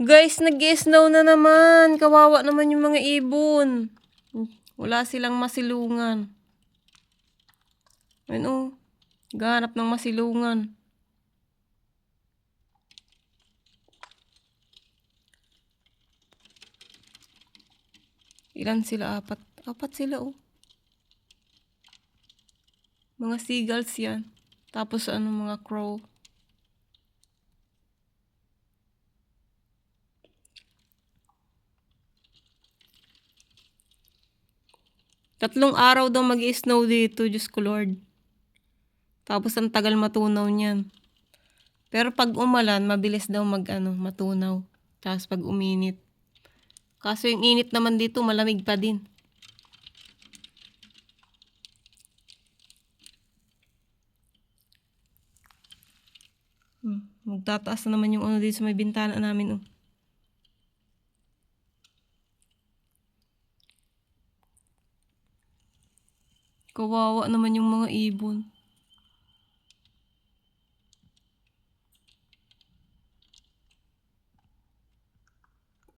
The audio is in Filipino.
Guys, nag-snow na naman. Kawawa naman yung mga ibon. Wala silang masilungan. Ayun oh. Gahanap ng masilungan. Ilan sila? Apat. Apat sila oh. Mga seagulls yan. Tapos mga crow. Tatlong araw daw mag-i-snow dito, Diyos ko Lord. Tapos ang tagal matunaw niyan. Pero pag umulan, mabilis daw matunaw. Tapos pag uminit. Kaso yung init naman dito, malamig pa din. Magtataas na naman yung dito sa may bintana namin oh. Kawawa naman yung mga ibon.